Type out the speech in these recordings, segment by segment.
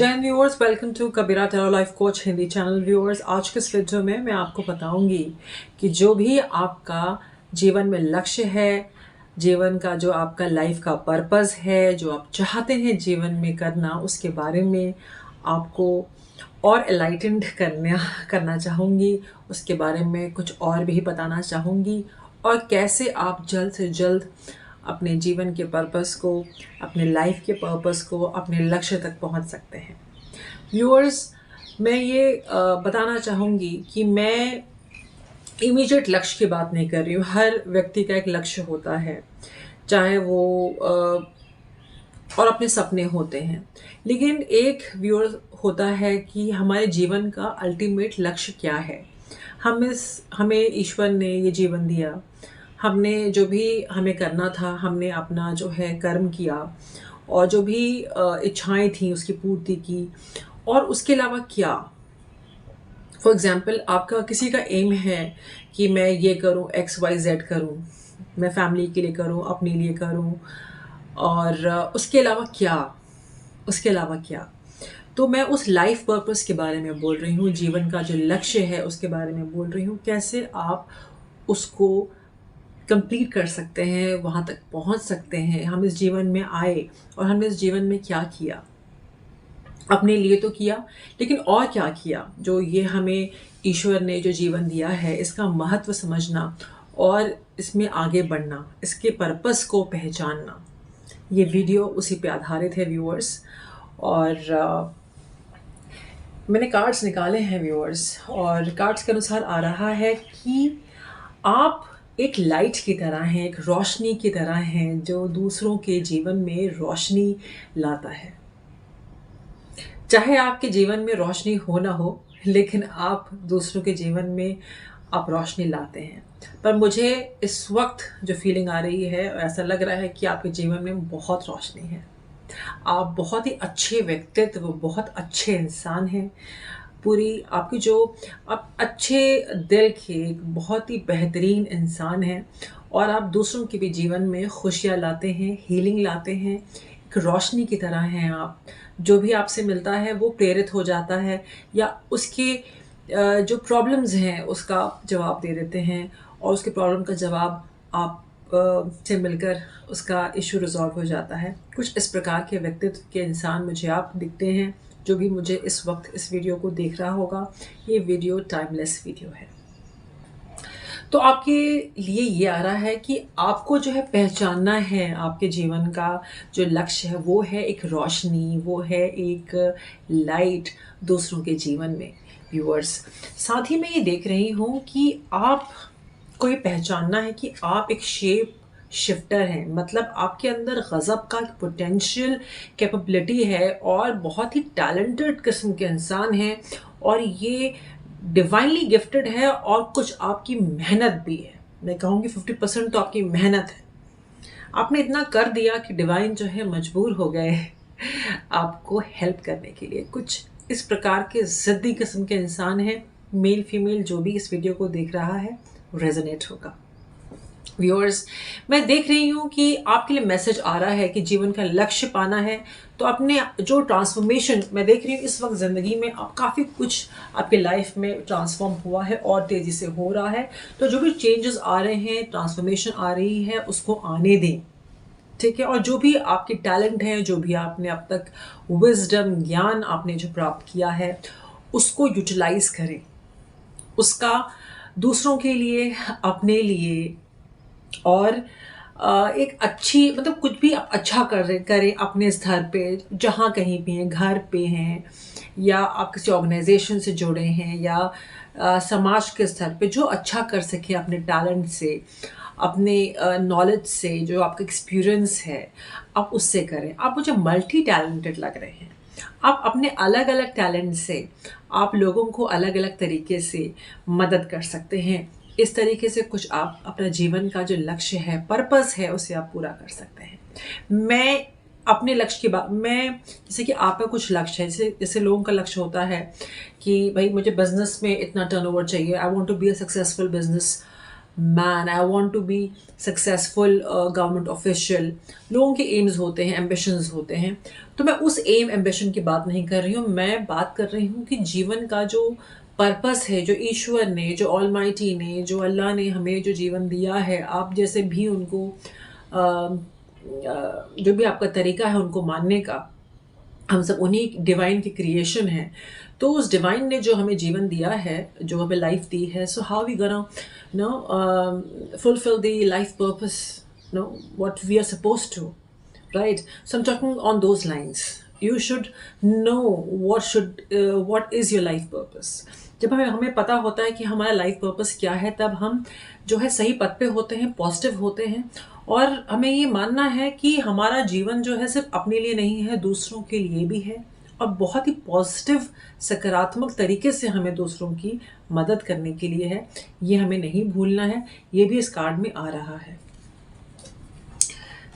जय हिंद viewers, welcome to Kabira tarot life coach Hindi channel. Viewers, आज के इस वीडियो में मैं आपको बताऊंगी कि जो भी आपका जीवन में लक्ष्य है, जीवन का जो आपका लाइफ का पर्पस है, जो आप चाहते हैं जीवन में करना, उसके बारे में आपको और एनलाइटेंड करना चाहूँगी। उसके बारे में कुछ और भी बताना चाहूँगी और कैसे आप जल्द से जल्द अपने जीवन के पर्पस को, अपने लाइफ के पर्पस को, अपने लक्ष्य तक पहुंच सकते हैं। व्यूअर्स, मैं ये बताना चाहूँगी कि मैं इमीडिएट लक्ष्य की बात नहीं कर रही हूँ। हर व्यक्ति का एक लक्ष्य होता है, चाहे वो और अपने सपने होते हैं, लेकिन एक व्यूअर होता है कि हमारे जीवन का अल्टीमेट लक्ष्य क्या है। हमें ईश्वर ने ये जीवन दिया, हमने जो भी हमें करना था, हमने अपना जो है कर्म किया और जो भी इच्छाएं थी उसकी पूर्ति की, और उसके अलावा क्या। फॉर एग्जाम्पल, आपका किसी का एम है कि मैं ये करूं, XYZ करूं, मैं फैमिली के लिए करूं, अपने लिए करूं, और उसके अलावा क्या, उसके अलावा क्या। तो मैं उस लाइफ पर्पस के बारे में बोल रही हूँ, जीवन का जो लक्ष्य है उसके बारे में बोल रही हूँ। कैसे आप उसको कंप्लीट कर सकते हैं, वहाँ तक पहुँच सकते हैं। हम इस जीवन में आए और हमने इस जीवन में क्या किया, अपने लिए तो किया, लेकिन और क्या किया। जो ये हमें ईश्वर ने जो जीवन दिया है, इसका महत्व समझना और इसमें आगे बढ़ना, इसके पर्पस को पहचानना, ये वीडियो उसी पे आधारित है व्यूअर्स। और मैंने कार्ड्स निकाले हैं व्यूअर्स, और कार्ड्स के अनुसार आ रहा है कि आप एक लाइट की तरह हैं, एक रोशनी की तरह हैं, जो दूसरों के जीवन में रोशनी लाता है। चाहे आपके जीवन में रोशनी हो ना हो, लेकिन आप दूसरों के जीवन में आप रोशनी लाते हैं। पर मुझे इस वक्त जो फीलिंग आ रही है, ऐसा लग रहा है कि आपके जीवन में बहुत रोशनी है। आप बहुत ही अच्छे व्यक्तित्व, बहुत अच्छे इंसान हैं। पूरी आपकी जो, आप अच्छे दिल के एक बहुत ही बेहतरीन इंसान हैं, और आप दूसरों के भी जीवन में खुशियाँ लाते हैं, हीलिंग लाते हैं। एक रोशनी की तरह हैं आप। जो भी आपसे मिलता है वो प्रेरित हो जाता है, या उसके जो प्रॉब्लम्स हैं उसका जवाब दे देते हैं, और उसके प्रॉब्लम का जवाब आप से मिलकर उसका इशू रिजॉल्व हो जाता है। कुछ इस प्रकार के व्यक्तित्व के इंसान मुझे आप दिखते हैं। जो भी मुझे इस वक्त इस वीडियो को देख रहा होगा, ये वीडियो टाइमलेस वीडियो है। तो आपके लिए ये आ रहा है कि आपको जो है पहचानना है, आपके जीवन का जो लक्ष्य है वो है एक रोशनी, वो है एक लाइट दूसरों के जीवन में। व्यूअर्स, साथ ही मैं ये देख रही हूँ कि आप को ये पहचानना है कि आप एक शेप शिफ्टर हैं। मतलब आपके अंदर गज़ब का पोटेंशियल कैपेबिलिटी है, और बहुत ही टैलेंटेड किस्म के इंसान हैं, और ये डिवाइनली गिफ्टेड है, और कुछ आपकी मेहनत भी है। मैं कहूँगी 50% तो आपकी मेहनत है। आपने इतना कर दिया कि डिवाइन जो है मजबूर हो गए आपको हेल्प करने के लिए। कुछ इस प्रकार के ज़िद्दी किस्म के इंसान हैं। मेल फीमेल जो भी इस वीडियो को देख रहा है रेजोनेट होगा। व्यूअर्स, मैं देख रही हूँ कि आपके लिए मैसेज आ रहा है कि जीवन का लक्ष्य पाना है, तो अपने जो ट्रांसफॉर्मेशन मैं देख रही हूँ इस वक्त ज़िंदगी में, आप काफ़ी कुछ आपके लाइफ में ट्रांसफॉर्म हुआ है और तेज़ी से हो रहा है। तो जो भी चेंजेस आ रहे हैं, ट्रांसफॉर्मेशन आ रही है, उसको आने दें, ठीक है। और जो भी आपके टैलेंट हैं, जो भी आपने अब तक विजडम, ज्ञान आपने जो प्राप्त किया है, उसको यूटिलाइज करें, उसका दूसरों के लिए, अपने लिए, और एक अच्छी, मतलब कुछ भी आप अच्छा करें अपने स्तर पे, जहाँ कहीं भी हैं, घर पे हैं, या आप किसी ऑर्गेनाइजेशन से जुड़े हैं, या समाज के स्तर पे जो अच्छा कर सके अपने टैलेंट से, अपने नॉलेज से, जो आपका एक्सपीरियंस है, आप उससे करें। आप मुझे मल्टी टैलेंटेड लग रहे हैं। आप अपने अलग अलग टैलेंट से आप लोगों को अलग अलग तरीके से मदद कर सकते हैं। इस तरीके से कुछ आप अपना जीवन का जो लक्ष्य है, पर्पस है, उसे आप पूरा कर सकते हैं। मैं अपने लक्ष्य की बात, मैं जैसे कि आपका कुछ लक्ष्य है, जैसे लोगों का लक्ष्य होता है कि भाई मुझे बिजनेस में इतना टर्नओवर चाहिए, I want to be a successful business man, I want to be successful government official. लोगों के एम्स होते हैं, एम्बिशंस होते हैं। तो मैं उस एम एम्बिशन की बात नहीं कर रही हूँ, मैं बात कर रही हूँ कि जीवन का जो पर्पस है, जो ईश्वर ने, जो ऑलमाइटी ने, जो अल्लाह ने हमें जो जीवन दिया है, आप जैसे भी उनको जो भी आपका तरीका है उनको मानने का, हम सब उन्हीं डिवाइन की क्रिएशन है। तो उस डिवाइन ने जो हमें जीवन दिया है, जो हमें लाइफ दी है, so how we gonna fulfill the life purpose, what we are supposed to, right? So I'm talking on those lines. You should know what is your life purpose. जब हमें पता होता है कि हमारा लाइफ पर्पस क्या है, तब हम जो है सही पथ पे होते हैं, पॉजिटिव होते हैं। और हमें ये मानना है कि हमारा जीवन जो है सिर्फ अपने लिए नहीं है, दूसरों के लिए भी है। और बहुत ही पॉजिटिव, सकारात्मक तरीके से हमें दूसरों की मदद करने के लिए है। ये हमें नहीं भूलना है। ये भी इस कार्ड में आ रहा है।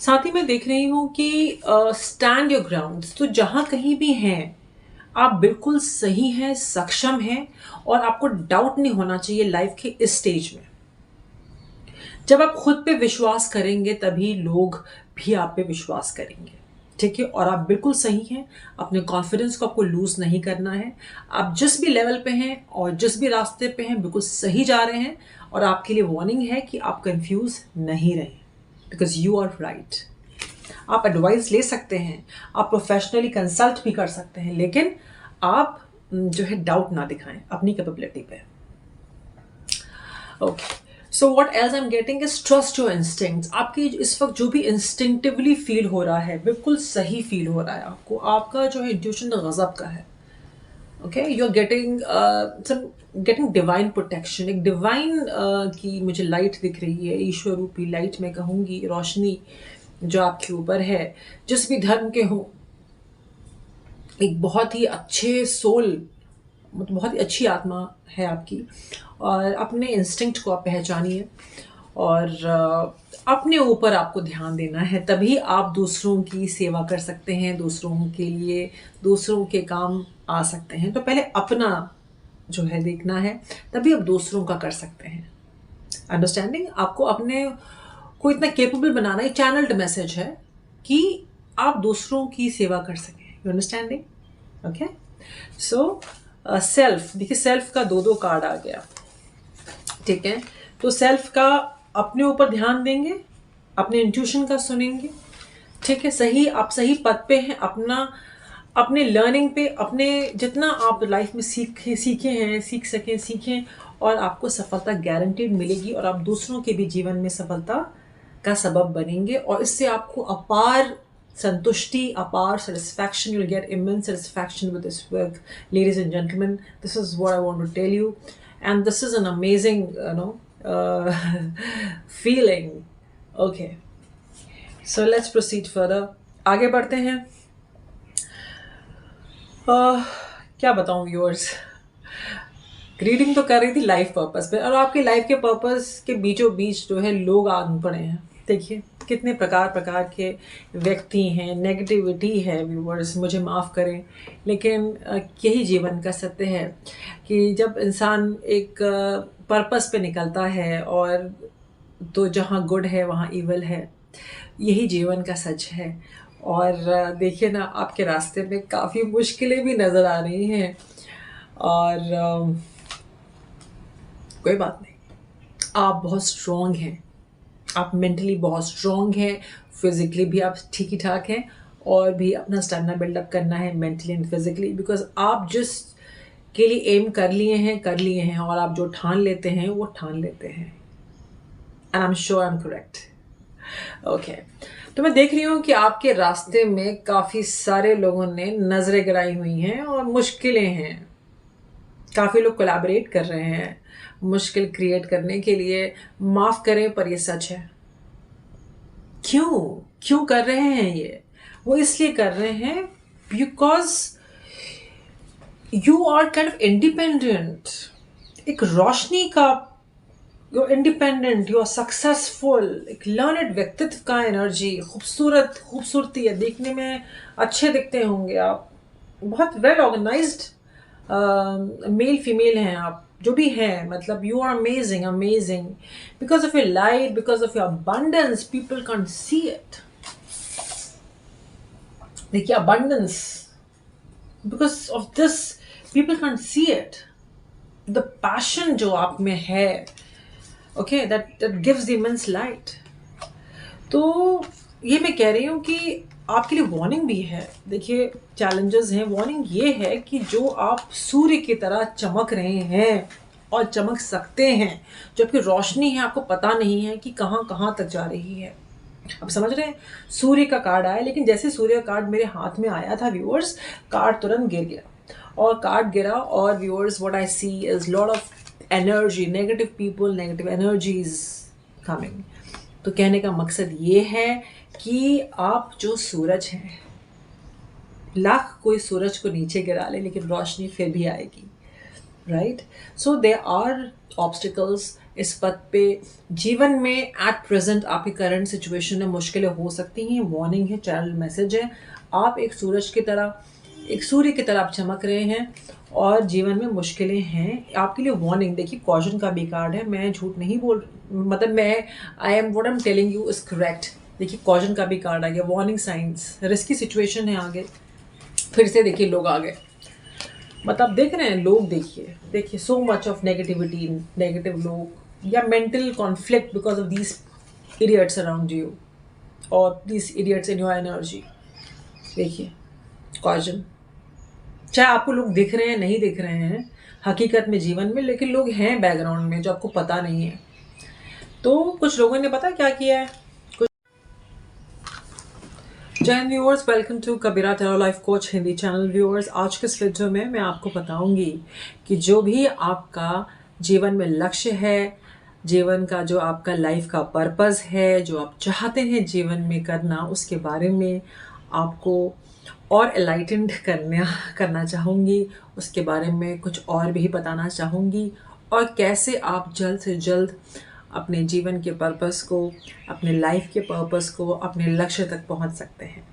साथ ही मैं देख रही हूँ कि स्टैंड योर ग्राउंड। तो जहाँ कहीं भी हैं, आप बिल्कुल सही हैं, सक्षम हैं, और आपको डाउट नहीं होना चाहिए लाइफ के इस स्टेज में। जब आप खुद पे विश्वास करेंगे तभी लोग भी आप पे विश्वास करेंगे, ठीक है? और आप बिल्कुल सही हैं। अपने कॉन्फिडेंस को आपको लूज नहीं करना है। आप जिस भी लेवल पे हैं और जिस भी रास्ते पे हैं, बिल्कुल सही जा रहे हैं। और आपके लिए वार्निंग है कि आप कंफ्यूज नहीं रहें, बिकॉज यू आर राइट। आप एडवाइस ले सकते हैं, आप प्रोफेशनली कंसल्ट भी कर सकते हैं, लेकिन आप जो है डाउट ना दिखाएं अपनी कैपेबिलिटी पे। Okay, so what else I am getting is trust your instincts. आपकी इस वक्त जो भी इंस्टिंक्टिवली फील हो रहा है, बिल्कुल सही फील हो रहा है आपको। आपका जो है इंट्यूशन गजब का है। Okay, you are getting divine protection. एक डिवाइन की मुझे लाइट दिख रही है, ईश्वर रूपी लाइट मैं कहूँगी, रोशनी जो आपके ऊपर है। जिस भी धर्म के हो, एक बहुत ही अच्छे सोल, मतलब बहुत ही अच्छी आत्मा है आपकी। और अपने इंस्टिंक्ट को आप पहचानिए और अपने ऊपर आपको ध्यान देना है, तभी आप दूसरों की सेवा कर सकते हैं, दूसरों के लिए, दूसरों के काम आ सकते हैं। तो पहले अपना जो है देखना है, तभी आप दूसरों का कर सकते हैं। अंडरस्टैंडिंग, आपको अपने को इतना केपेबल बनाना, एक चैनल्ड मैसेज है कि आप दूसरों की सेवा कर सकें। You understanding? Okay, so self, देखिए सेल्फ का दो कार्ड आ गया, ठीक है? तो सेल्फ का अपने ऊपर ध्यान देंगे, अपने इंट्यूशन का सुनेंगे, ठीक है? सही, आप सही पथ पे हैं। अपने लर्निंग पे, अपने जितना आप लाइफ में सीख सकें, और आपको सफलता गारंटीड मिलेगी। और आप दूसरों के भी जीवन में सफलता का सबब बनेंगे, और इससे आपको अपार संतुष्टि, अपार satisfaction, you'll get immense satisfaction with this work, ladies and gentlemen. This is what I want to tell you, and this is an amazing feeling. Okay, so let's proceed further. आगे बढ़ते हैं। क्या बताऊं व्यूअर्स, रीडिंग तो कर रही थी life purpose पे, और आपके लाइफ के पर्पस के बीचों बीच जो है लोग आग पड़े हैं। देखिए कितने प्रकार के व्यक्ति हैं, नेगेटिविटी है व्यूअर्स, मुझे माफ़ करें, लेकिन यही जीवन का सत्य है कि जब इंसान एक पर्पस पे निकलता है, और तो जहाँ गुड है वहाँ इवल है। यही जीवन का सच है। और देखिए ना, आपके रास्ते में काफ़ी मुश्किलें भी नज़र आ रही हैं, और कोई बात नहीं, आप बहुत स्ट्रॉन्ग हैं। आप मेंटली बहुत स्ट्रॉन्ग हैं, फिजिकली भी आप ठीक ही ठाक हैं, और भी अपना स्टैमिना बिल्डअप करना है मेंटली एंड फिजिकली, बिकॉज आप जिस के लिए एम कर लिए हैं, और आप जो ठान लेते हैं वो ठान लेते हैं। And I am sure I am correct. Okay, तो मैं देख रही हूँ कि आपके रास्ते में काफ़ी सारे लोगों ने नज़रें गिराई हुई हैं और मुश्किलें हैं। काफ़ी लोग कोलैबोरेट कर रहे हैं मुश्किल क्रिएट करने के लिए। माफ़ करें, पर ये सच है। क्यों कर रहे हैं ये? वो इसलिए कर रहे हैं because you are kind of independent. एक रोशनी का, you are independent, you are successful, एक लर्नड व्यक्तित्व का एनर्जी, खूबसूरती है, देखने में अच्छे दिखते होंगे आप, बहुत वेल ऑर्गेनाइज्ड मेल फीमेल हैं आप, जो भी है, मतलब you are amazing amazing because of your light, because of your abundance, people can see it. देखिए abundance, because of this people can see it, the passion जो आप में है, okay, that gives the immense light. तो ये मैं कह रही हूँ कि आपके लिए वार्निंग भी है। देखिए चैलेंजेस हैं, वार्निंग ये है कि जो आप सूर्य की तरह चमक रहे हैं और चमक सकते हैं, जो आपकी रोशनी है, आपको पता नहीं है कि कहाँ कहाँ तक जा रही है। अब समझ रहे हैं, सूर्य का कार्ड आया, लेकिन जैसे सूर्य का कार्ड मेरे हाथ में आया था व्यूअर्स, कार्ड तुरंत गिर गया, और कार्ड गिरा, और viewers what I see is lot of energy, negative people, negative energies coming. तो कहने का मकसद ये है कि आप जो सूरज हैं, लाख कोई सूरज को नीचे गिरा ले लेकिन रोशनी फिर भी आएगी, right. So they are obstacles इस पथ पे जीवन में एट प्रेजेंट। आपकी करंट सिचुएशन में मुश्किलें हो सकती हैं, वार्निंग है, चैनल मैसेज है। आप एक सूरज की तरह, एक सूर्य की तरह आप चमक रहे हैं और जीवन में मुश्किलें हैं, आपके लिए वार्निंग। देखिए कॉशन का भी कार्ड है, मैं झूठ नहीं बोल, मतलब मैं I am what I am telling you is correct. देखिए कॉशन का भी कार्ड आ गया, वार्निंग साइंस, रिस्की सिचुएशन है आगे। फिर से देखिए लोग आ गए, मतलब देख रहे हैं लोग, देखिए so much of negativity, negative लोग या mental conflict because of these idiots around you और these idiots in your energy. देखिए कॉशन, चाहे आपको लोग दिख रहे हैं नहीं दिख रहे हैं हकीकत में जीवन में, लेकिन लोग हैं बैकग्राउंड में जो आपको पता नहीं है। तो कुछ लोगों ने पता क्या किया है। जय हिंद viewers, welcome to Kabira tarot life coach Hindi channel. Viewers, आज के इस वीडियो में मैं आपको बताऊंगी कि जो भी आपका जीवन में लक्ष्य है, जीवन का जो आपका लाइफ का पर्पस है, जो आप चाहते हैं जीवन में करना, उसके बारे में आपको और एनलाइटेंड करना चाहूँगी। उसके बारे में कुछ और भी बताना चाहूँगी, और कैसे आप जल्द से जल्द अपने जीवन के पर्पस को, अपने लाइफ के पर्पस को, अपने लक्ष्य तक पहुंच सकते हैं।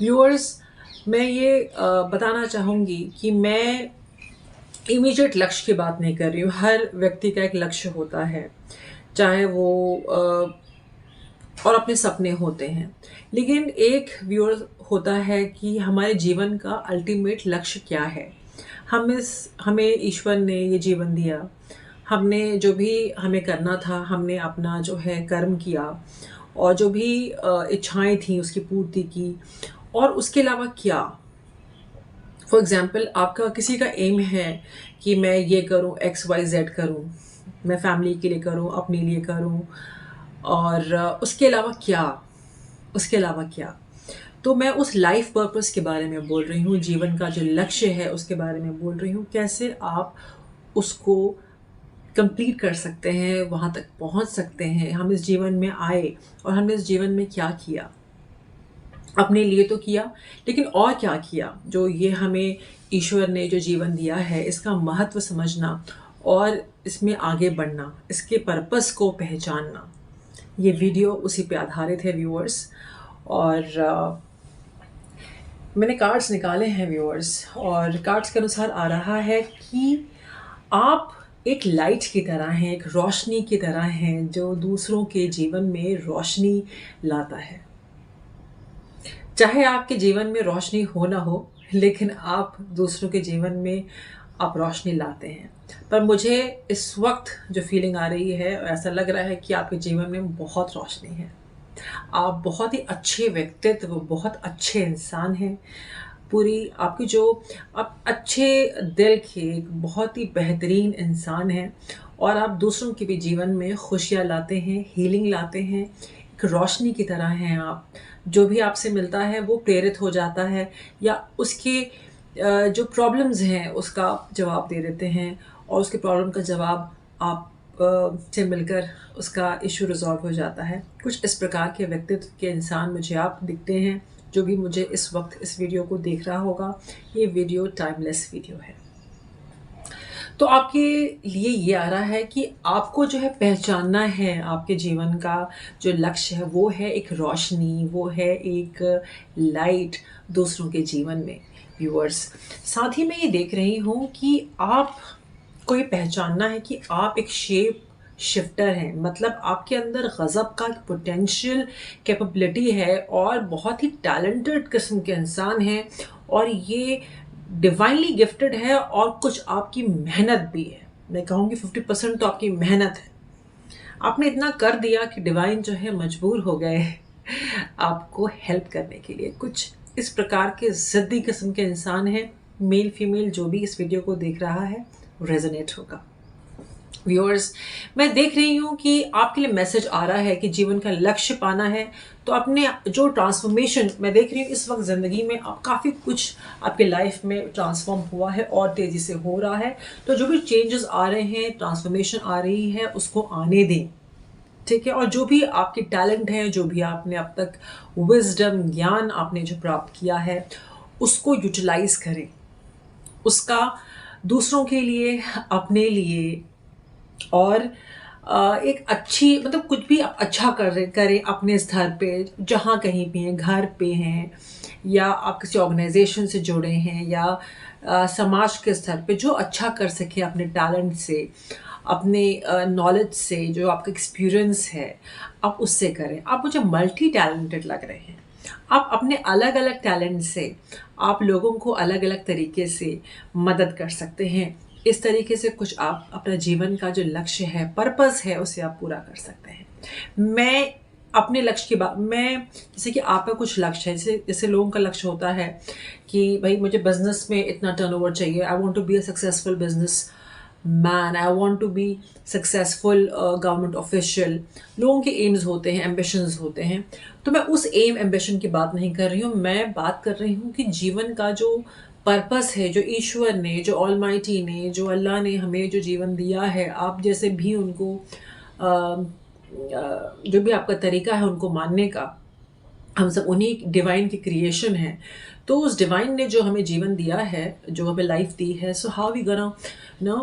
व्यूअर्स, मैं ये बताना चाहूँगी कि मैं इमीडिएट लक्ष्य की बात नहीं कर रही हूँ। हर व्यक्ति का एक लक्ष्य होता है, चाहे वो और अपने सपने होते हैं, लेकिन एक व्यूअर होता है कि हमारे जीवन का अल्टीमेट लक्ष्य क्या है। हमें ईश्वर ने ये जीवन दिया, हमने जो भी हमें करना था, हमने अपना जो है कर्म किया, और जो भी इच्छाएं थी उसकी पूर्ति की, और उसके अलावा क्या। फॉर एग्ज़ाम्पल, आपका किसी का एम है कि मैं ये करूं, XYZ करूं, मैं फैमिली के लिए करूं, अपने लिए करूं, और उसके अलावा क्या। तो मैं उस लाइफ पर्पस के बारे में बोल रही हूँ, जीवन का जो लक्ष्य है उसके बारे में बोल रही हूँ। कैसे आप उसको कंप्लीट कर सकते हैं, वहाँ तक पहुँच सकते हैं। हम इस जीवन में आए और हमने इस जीवन में क्या किया, अपने लिए तो किया, लेकिन और क्या किया। जो ये हमें ईश्वर ने जो जीवन दिया है, इसका महत्व समझना और इसमें आगे बढ़ना, इसके पर्पस को पहचानना, ये वीडियो उसी पे आधारित है व्यूअर्स। और मैंने कार्ड्स निकाले हैं व्यूअर्स, और कार्ड्स के अनुसार आ रहा है कि आप एक लाइट की तरह हैं, एक रोशनी की तरह हैं, जो दूसरों के जीवन में रोशनी लाता है। चाहे आपके जीवन में रोशनी हो ना हो, लेकिन आप दूसरों के जीवन में आप रोशनी लाते हैं। पर मुझे इस वक्त जो फीलिंग आ रही है, ऐसा लग रहा है कि आपके जीवन में बहुत रोशनी है। आप बहुत ही अच्छे व्यक्तित्व, बहुत अच्छे इंसान हैं। पूरी आपकी जो, आप अच्छे दिल के एक बहुत ही बेहतरीन इंसान हैं, और आप दूसरों के भी जीवन में खुशियाँ लाते हैं, हीलिंग लाते हैं। एक रोशनी की तरह हैं आप। जो भी आपसे मिलता है वो प्रेरित हो जाता है, या उसके जो प्रॉब्लम्स हैं उसका जवाब दे देते हैं, और उसके प्रॉब्लम का जवाब आप से मिलकर उसका इशू रिजॉल्व हो जाता है। कुछ इस प्रकार के व्यक्तित्व के इंसान मुझे आप दिखते हैं। जो भी मुझे इस वक्त इस वीडियो को देख रहा होगा, ये वीडियो टाइमलेस वीडियो है। तो आपके लिए ये आ रहा है कि आपको जो है पहचानना है, आपके जीवन का जो लक्ष्य है वो है एक रोशनी, वो है एक लाइट दूसरों के जीवन में। व्यूअर्स, साथ ही मैं ये देख रही हूँ कि आप आपको ये पहचानना है कि आप एक शेप शिफ्टर हैं, मतलब आपके अंदर गज़ब का पोटेंशियल कैपेबिलिटी है और बहुत ही टैलेंटेड किस्म के इंसान हैं, और ये डिवाइनली गिफ्टेड है, और कुछ आपकी मेहनत भी है। मैं कहूँगी 50% तो आपकी मेहनत है। आपने इतना कर दिया कि डिवाइन जो है मजबूर हो गए आपको हेल्प करने के लिए। कुछ इस प्रकार के ज़िद्दी किस्म के इंसान हैं, मेल फीमेल जो भी इस वीडियो को देख रहा है रेजोनेट होगा। व्यूअर्स, मैं देख रही हूँ कि आपके लिए मैसेज आ रहा है कि जीवन का लक्ष्य पाना है, तो अपने जो ट्रांसफॉर्मेशन मैं देख रही हूँ इस वक्त ज़िंदगी में, आप काफ़ी कुछ आपके लाइफ में ट्रांसफॉर्म हुआ है और तेज़ी से हो रहा है। तो जो भी चेंजेस आ रहे हैं, ट्रांसफॉर्मेशन आ रही है, उसको आने दें, ठीक है। और जो भी आपके टैलेंट हैं, जो भी आपने अब तक विजडम ज्ञान आपने जो प्राप्त किया है, उसको यूटिलाइज करें, उसका दूसरों के लिए, अपने लिए, और एक अच्छी, मतलब कुछ भी आप अच्छा करें अपने स्तर पे, जहाँ कहीं भी हैं, घर पे हैं या आप किसी ऑर्गेनाइजेशन से जुड़े हैं, या समाज के स्तर पे जो अच्छा कर सके अपने टैलेंट से, अपने नॉलेज से, जो आपका एक्सपीरियंस है आप उससे करें। आप मुझे मल्टी टैलेंटेड लग रहे हैं। आप अपने अलग अलग टैलेंट से आप लोगों को अलग अलग तरीके से मदद कर सकते हैं। इस तरीके से कुछ आप अपना जीवन का जो लक्ष्य है, पर्पस है, उसे आप पूरा कर सकते हैं। मैं अपने लक्ष्य की बात, मैं जैसे कि आपका कुछ लक्ष्य है, जैसे जैसे लोगों का लक्ष्य होता है कि भाई मुझे बिजनेस में इतना टर्नओवर चाहिए, I want to be a successful business man, I want to be successful government official. लोगों के एम्स होते हैं, एम्बिशंस होते हैं। तो मैं उस एम एम्बिशन की बात नहीं कर रही हूँ, मैं बात कर रही हूँ कि जीवन का जो पर्पस है, जो ईश्वर ने, जो ऑलमाइटी ने, जो अल्लाह ने हमें जो जीवन दिया है, आप जैसे भी उनको जो भी आपका तरीका है उनको मानने का, हम सब उन्हीं डिवाइन की क्रिएशन है। तो उस डिवाइन ने जो हमें जीवन दिया है, जो हमें लाइफ दी है, so how we gonna know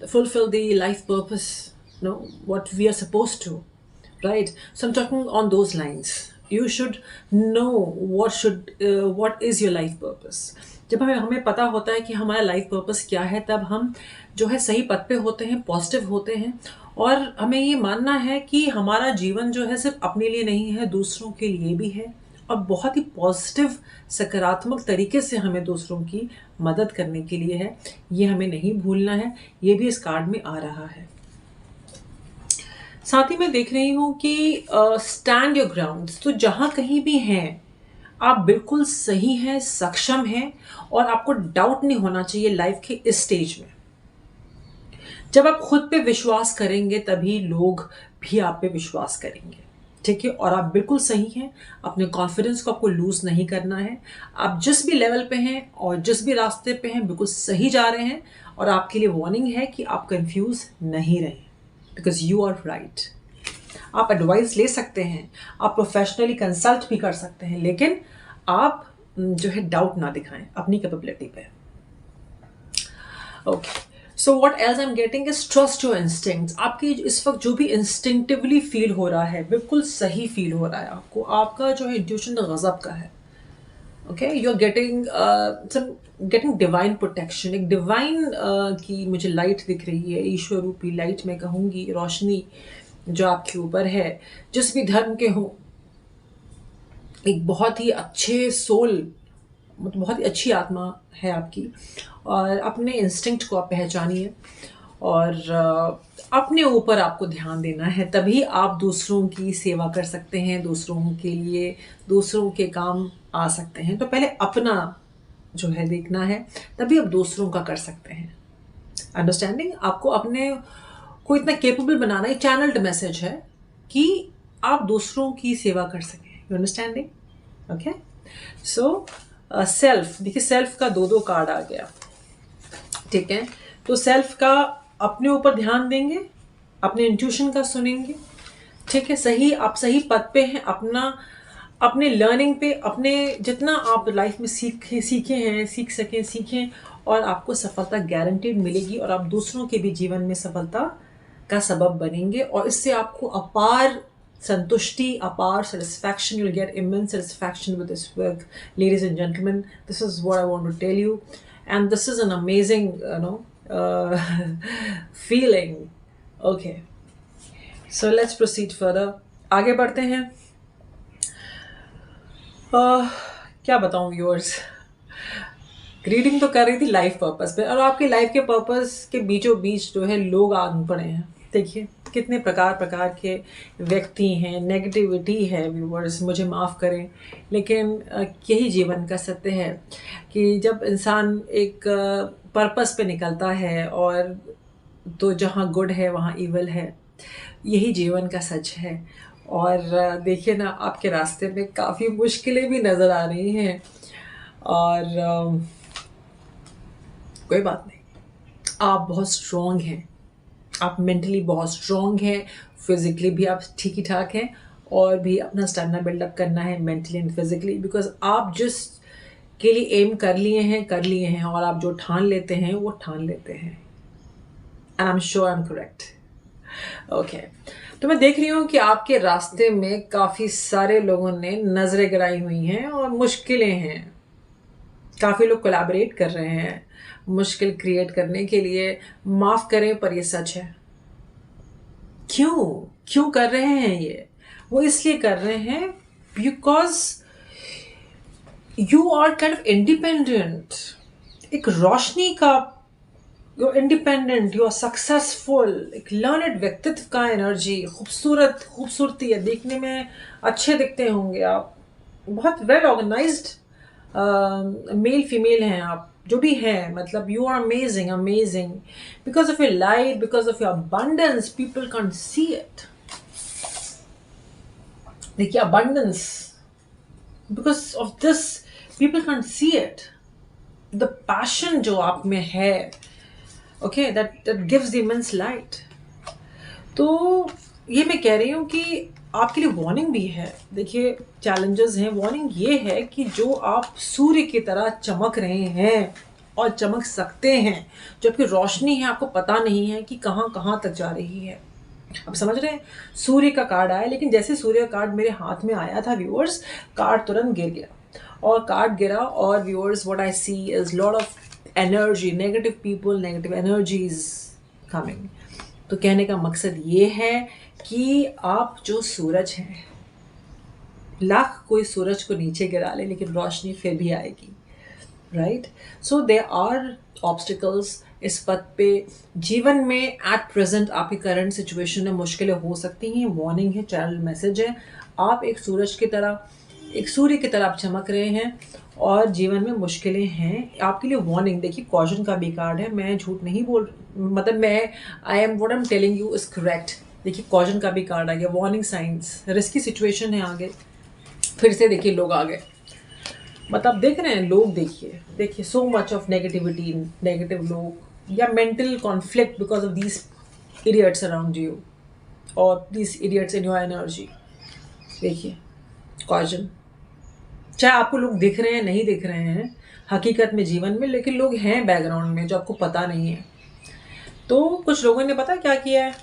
fulfill the life purpose, know what we are supposed to, right? So I'm talking on those lines. You should know what is your life purpose. जब हमें पता होता है कि हमारा life purpose क्या है, तब हम जो है सही पथ पे होते हैं, पॉजिटिव होते हैं, और हमें ये मानना है कि हमारा जीवन जो है सिर्फ अपने लिए नहीं है, दूसरों के लिए भी है, और बहुत ही पॉजिटिव सकारात्मक तरीके से हमें दूसरों की मदद करने के लिए है। ये हमें नहीं भूलना है, ये भी इस कार्ड में आ रहा है। साथ ही मैं देख रही हूँ कि स्टैंड योर ग्राउंड, तो जहाँ कहीं भी हैं आप बिल्कुल सही हैं, सक्षम हैं, और आपको डाउट नहीं होना चाहिए लाइफ के इस स्टेज में। जब आप खुद पे विश्वास करेंगे तभी लोग भी आप पे विश्वास करेंगे, ठीक है। और आप बिल्कुल सही हैं, अपने कॉन्फिडेंस को आपको लूज नहीं करना है। आप जिस भी लेवल पे हैं और जिस भी रास्ते पे हैं बिल्कुल सही जा रहे हैं, और आपके लिए वार्निंग है कि आप कंफ्यूज नहीं रहें, बिकॉज यू आर राइट। आप एडवाइस ले सकते हैं, आप प्रोफेशनली कंसल्ट भी कर सकते हैं, लेकिन आप जो है डाउट ना दिखाएं अपनी कैपेबिलिटी पे। Okay, so what else I am getting is trust your instincts. आपकी इस वक्त जो भी इंस्टिंक्टिवली फील हो रहा है, बिल्कुल सही फील हो रहा है आपको, आपका जो है इंट्यूशन गजब का है। Okay, you are getting divine protection, एक डिवाइन की मुझे लाइट दिख रही है, ईश्वर रूपी लाइट मैं कहूँगी, रोशनी जो आपके ऊपर है। जिस भी धर्म के हो, एक बहुत ही अच्छे सोल, मतलब बहुत ही अच्छी आत्मा है आपकी, और अपने इंस्टिंक्ट को आप पहचानिए, और अपने ऊपर आपको ध्यान देना है, तभी आप दूसरों की सेवा कर सकते हैं, दूसरों के लिए, दूसरों के काम आ सकते हैं। तो पहले अपना जो है देखना है, तभी आप दूसरों का कर सकते हैं। अंडरस्टैंडिंग, आपको अपने को इतना केपेबल बनाना, एक चैनल्ड मैसेज है कि आप दूसरों की सेवा कर सकें। You understanding? Okay, so self, देखिए सेल्फ का दो कार्ड आ गया, ठीक है। तो सेल्फ का अपने ऊपर ध्यान देंगे, अपने इंट्यूशन का सुनेंगे, ठीक है। सही, आप सही पथ पे हैं, अपने लर्निंग पे, अपने जितना आप लाइफ में सीखें, और आपको सफलता गारंटीड मिलेगी, और आप दूसरों के भी जीवन में सफलता का सबब बनेंगे, और इससे आपको अपार संतुष्टि, अपार satisfaction, you'll get immense satisfaction with this work, ladies and gentlemen. This is what I want to tell you, and this is an amazing feeling. Okay, so let's proceed further, आगे बढ़ते हैं। क्या बताऊं व्यूअर्स, रीडिंग तो कर रही थी life purpose पे, और आपके लाइफ के पर्पस के बीचों बीच जो है लोग आग पड़े हैं। देखिए कितने प्रकार प्रकार के व्यक्ति हैं, नेगेटिविटी है व्यूअर्स, मुझे माफ़ करें, लेकिन यही जीवन का सत्य है कि जब इंसान एक पर्पस पे निकलता है, और तो जहाँ गुड है वहाँ इवल है, यही जीवन का सच है। और देखिए ना, आपके रास्ते में काफ़ी मुश्किलें भी नज़र आ रही हैं, और कोई बात नहीं, आप बहुत स्ट्रॉन्ग हैं, आप मेंटली बहुत स्ट्रॉन्ग हैं, फिजिकली भी आप ठीक ही ठाक हैं, और भी अपना स्टैमिना बिल्डअप करना है मेंटली एंड फिजिकली, बिकॉज आप जिस के लिए एम कर लिए हैं, और आप जो ठान लेते हैं वो ठान लेते हैं, and I am sure I am correct. Okay, तो मैं देख रही हूँ कि आपके रास्ते में काफ़ी सारे लोगों ने नज़रें गिराई हुई हैं और मुश्किलें हैं। काफ़ी लोग कोलैबोरेट कर रहे हैं मुश्किल क्रिएट करने के लिए। माफ़ करें पर ये सच है। क्यों क्यों कर रहे हैं ये? वो इसलिए कर रहे हैं because you are kind of independent. एक रोशनी का, you are independent, you are successful, एक लर्नड व्यक्तित्व का एनर्जी, खूबसूरती है, देखने में अच्छे दिखते होंगे आप, बहुत वेल ऑर्गेनाइज्ड मेल फीमेल हैं आप, जो भी हैं, मतलब you are amazing amazing, because of your light, because of your abundance, people can see it. देखिए abundance, because of this people can see it, the passion जो आप में है, okay, that gives the immense light. तो ये मैं कह रही हूँ कि आपके लिए वार्निंग भी है। देखिए चैलेंजेस हैं, वार्निंग ये है कि जो आप सूर्य की तरह चमक रहे हैं और चमक सकते हैं, जो आपकी रोशनी है, आपको पता नहीं है कि कहाँ कहाँ तक जा रही है। आप समझ रहे हैं? सूर्य का कार्ड आया, लेकिन जैसे सूर्य का कार्ड मेरे हाथ में आया था व्यूअर्स, कार्ड तुरंत गिर गया, और कार्ड गिरा, और viewers what I see is lot of energy, negative people, negative energies coming. तो कहने का मकसद ये है कि आप जो सूरज हैं, लाख कोई सूरज को नीचे गिरा ले, लेकिन रोशनी फिर भी आएगी, right? So there are obstacles इस पथ पे। जीवन में एट प्रेजेंट आपकी करंट सिचुएशन में मुश्किलें हो सकती हैं, वार्निंग है, चैनल मैसेज है। आप एक सूरज की तरह, एक सूर्य की तरह आप चमक रहे हैं, और जीवन में मुश्किलें हैं, आपके लिए वार्निंग। देखिए कॉशन का भी कार्ड है, मैं झूठ नहीं बोल, मतलब मैं I am what I am telling you is correct. देखिए कॉशन का भी कार्ड आ गया, वार्निंग साइंस, रिस्की सिचुएशन है आगे। फिर से देखिए लोग आ गए, मतलब देख रहे हैं लोग, देखिए so much of negativity, negative लोग, या mental conflict because of these idiots around you, और these idiots in your energy. देखिए कॉशन, चाहे आपको लोग दिख रहे हैं नहीं दिख रहे हैं हकीकत में जीवन में, लेकिन लोग हैं बैकग्राउंड में जो आपको पता नहीं है। तो कुछ लोगों ने पता क्या किया है,